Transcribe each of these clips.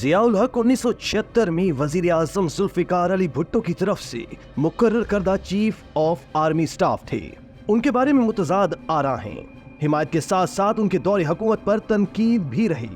ज़ियाउल हक 1976 में वजीर आज़म जुल्फ़िकार अली भुट्टो की तरफ से मुकर्रर करदा चीफ ऑफ आर्मी स्टाफ थे। उनके बारे में मुतज़ाद आरा हैं। हिमायत के साथ साथ उनके दौर हुकूमत पर तनकीद भी रही।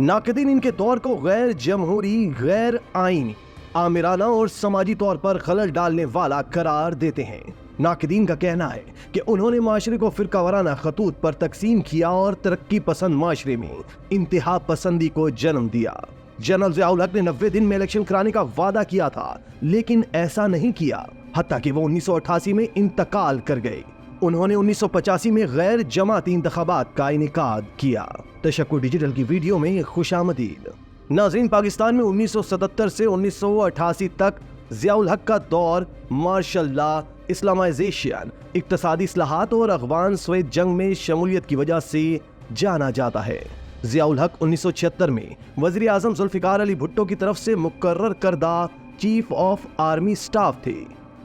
नाक़दीन इनके दौर को गैर जमहूरी, गैर आईनी, आमिराना और समाजी तौर पर खलल डालने वाला करार देते हैं। नाक़दीन का कहना है कि उन्होंने माशरे को फिरका वाराना खतूत पर तकसीम किया और तरक्की पसंद माशरे में इंतहा पसंदी को जन्म दिया। जनरल ज़ियाउल हक ने 90 दिन में इलेक्शन कराने का वादा किया था, लेकिन ऐसा नहीं किया, हत्ता कि वो 1988 में इंतकाल कर गए। उन्होंने 1985 में गैर जमाती इंतखाबात का इनेकाद किया। तशक्कुर डिजिटल की वीडियो में खुशामदीद। नाज़रीन, पाकिस्तान में 1977 से 1988 तक ज़ियाउल हक का दौर मार्शल लॉ, इस्लामाइजेशन, इक्तसादी इस्लाहात और अफ़गान स्वेत जंग में शमूलियत की वजह से जाना जाता है। ज़ियाउल हक 1976 में वज़ीर आज़म जुल्फ़िकार अली भुट्टो की तरफ से मुकर्रर करदा चीफ ऑफ आर्मी स्टाफ थे।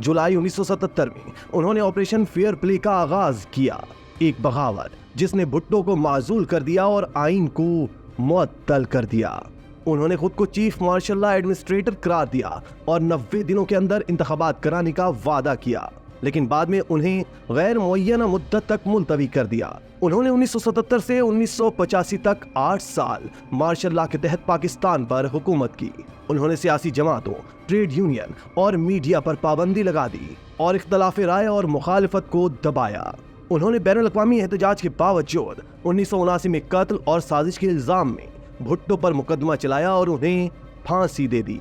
जुलाई 1977 में उन्होंने ऑपरेशन फेयर प्ले का आगाज किया, एक बगावत जिसने भुट्टो को माजूल कर दिया और आइन को मुअत्तल कर दिया। उन्होंने खुद को चीफ मार्शल लॉ एडमिनिस्ट्रेटर करार दिया और 90 दिनों के अंदर इंतखाबात कराने का वादा किया, लेकिन बाद में उन्हें गैर मुअय्यना मुद्दत तक मुलतवी कर दिया। उन्होंने 1977 से 1985 तक 8 साल मार्शल लॉ के तहत पाकिस्तान पर हुकूमत की। उन्होंने सियासी जमातों, ट्रेड यूनियन और मीडिया पर पाबंदी लगा दी और इख्तलाफ राय और मुखालिफत को दबाया। उन्होंने बैनुल अक़वामी एहतजाज के बावजूद 1979 में कत्ल और साजिश के इल्जाम में भुट्टो पर मुकदमा चलाया और उन्हें फांसी दे दी।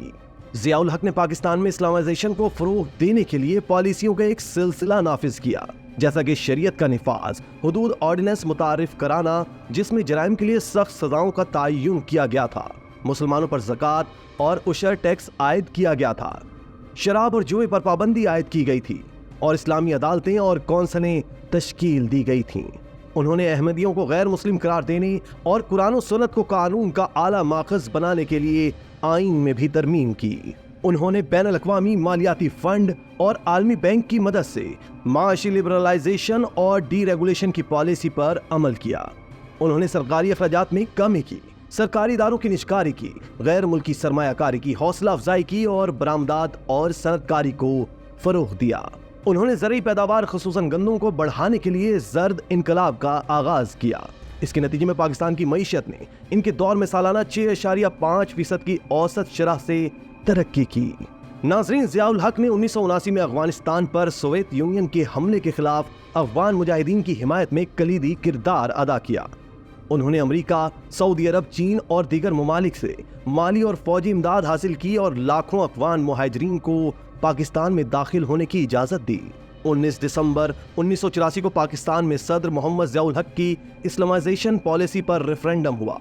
ज़ियाउल हक ने पाकिस्तान में इस्लामाइजेशन को फ़रोग़ देने के लिए पॉलिसियों का एक सिलसिला नाफिज किया, जैसा कि शरीयत का निफाज, हुदूद ऑर्डिनेंस मुतारिफ कराना जिसमें जराइम के लिए सख्त सजाओं का तयन किया गया था, मुसलमानों पर ज़कात और उशर टैक्स आयद किया गया था, शराब और जुए पर पाबंदी आयद की गई थी और इस्लामी अदालतें और कौंसलें तश्कील दी गई थीं। उन्होंने अहमदियों को गैर मुस्लिम करार देने और कुरान और सुन्नत को कानून का आला माखज़ बनाने के लिए आइन में भी तरमीम की। उन्होंने बैनुल अक़वामी मालियाती फंड और आलमी बैंक की मदद से माशी लिबरलाइजेशन और डीरेगुलेशन की पॉलिसी पर अमल किया। उन्होंने सरकारी अखराजात में कमी की, सरकारी इदारों की निजकारी की, गैर मुल्की सरमायाकारी की हौसला अफजाई की और बरामदात और सनतकारी को फरोग़ दिया। उन्होंने ज़रई पैदावार ख़ुसूसन गंदम को बढ़ाने के लिए ज़र्द इनकलाब का आगाज़ किया। इसके नतीजे में पाकिस्तान की मईशत ने इनके दौर में सालाना 6.5% की औसत शरह से तरक्की की। नाज़रीन, ज़ियाउल हक ने 1979 में अफगानिस्तान पर सोवियत यूनियन के हमले के खिलाफ अफगान मुजाहिदीन की हिमायत में कलीदी किरदार अदा किया। उन्होंने अमेरिका, सऊदी अरब, चीन और दीगर ममालिक से माली और फौजी इमदाद हासिल की और लाखों अफगान मुहाजिरीन को पाकिस्तान में दाखिल होने की इजाज़त दी। 19 दिसंबर 1984 को पाकिस्तान में सदर मोहम्मद ज़ियाउल हक की इस्लामाइजेशन पॉलिसी पर रेफरेंडम हुआ।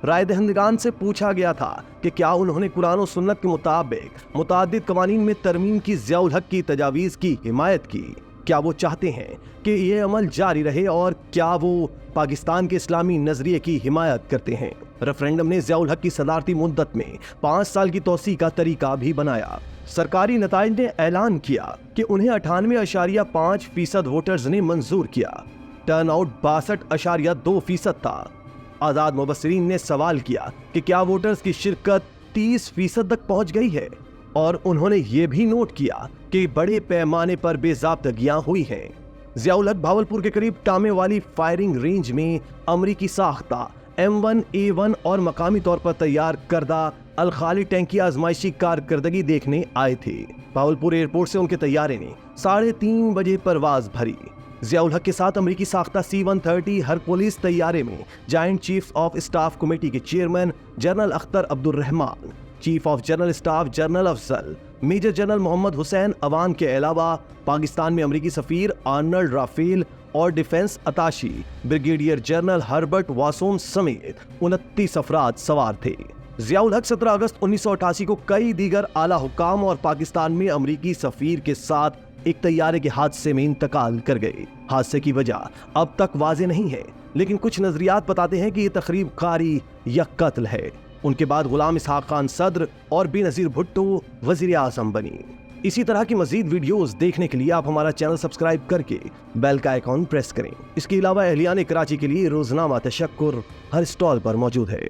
राय दहिंदगान से पूछा गया था कि क्या उन्होंने कुरान और सुन्नत के मुताबिक मुताद्दिद कवानीन में तरमीम की ज़ियाउल हक की तजावीज़ की हिमायत की। क्या वो चाहते हैं कि ये अमल जारी रहे और क्या वो पाकिस्तान के इस्लामी नजरिए की हिमायत करते हैं। रेफरेंडम ने ज़ियाउल हक की सदारती मुद्दत में 5 साल की तोसी का तरीका भी बनाया। सरकारी नताइज ने ऐलान किया कि उन्हें 98.5% वोटर्स ने मंजूर किया। टर्न आउट 62.2% था। आज़ाद मुबस्सिरीन ने सवाल किया कि क्या वोटर्स की शिरकत 30% तक पहुंच गई है, और उन्होंने ये भी नोट किया कि बड़े पैमाने पर बेज़ाब्तगियां हुई हैं। ज़ियाउल हक भावलपुर के करीब टामे वाली फायरिंग रेंज में अमरीकी साख्ता M1A1 और मकामी तौर पर तैयार करदा अल खालिद टैंक की आजमाइशी कारकर्दगी देखने आए थे। भावलपुर एयरपोर्ट से उनके तैयारे ने 3:30 बजे परवाज भरी। ज़ियाउल हक के साथ अमरीकी साख्ता C-130 हरकुलिस तैयारे में joint chiefs of staff committee के chairman general Akhtar Abdul Rahman, chief of general staff general Afzal, major general Mohammad Hussain Awan के अलावा पाकिस्तान में अमरीकी सफीर आर्नल्ड राफेल और defence attache brigadier general Herbert Wassom समेत 29 अफराद सवार थे। ज़ियाउल हक 17 अगस्त 1988 को कई दीगर आला हुकाम और पाकिस्तान में अमरीकी सफीर के साथ एक तैयारे के हादसे में इंतकाल कर गए। हादसे की वजह अब तक वाज़ेह नहीं है, लेकिन कुछ नजरियात बताते हैं कि ये तखरीब कारी या कत्ल है। उनके बाद गुलाम इसहाक खान सदर और बेनज़ीर भुट्टो वज़ीर आज़म बनी। इसी तरह की मज़ीद वीडियोस देखने के लिए आप हमारा चैनल सब्सक्राइब करके बेल का आइकॉन प्रेस करें। इसके अलावा अहलियान कराची के लिए रोज़नामा तशक्कुर हर स्टॉल पर मौजूद है।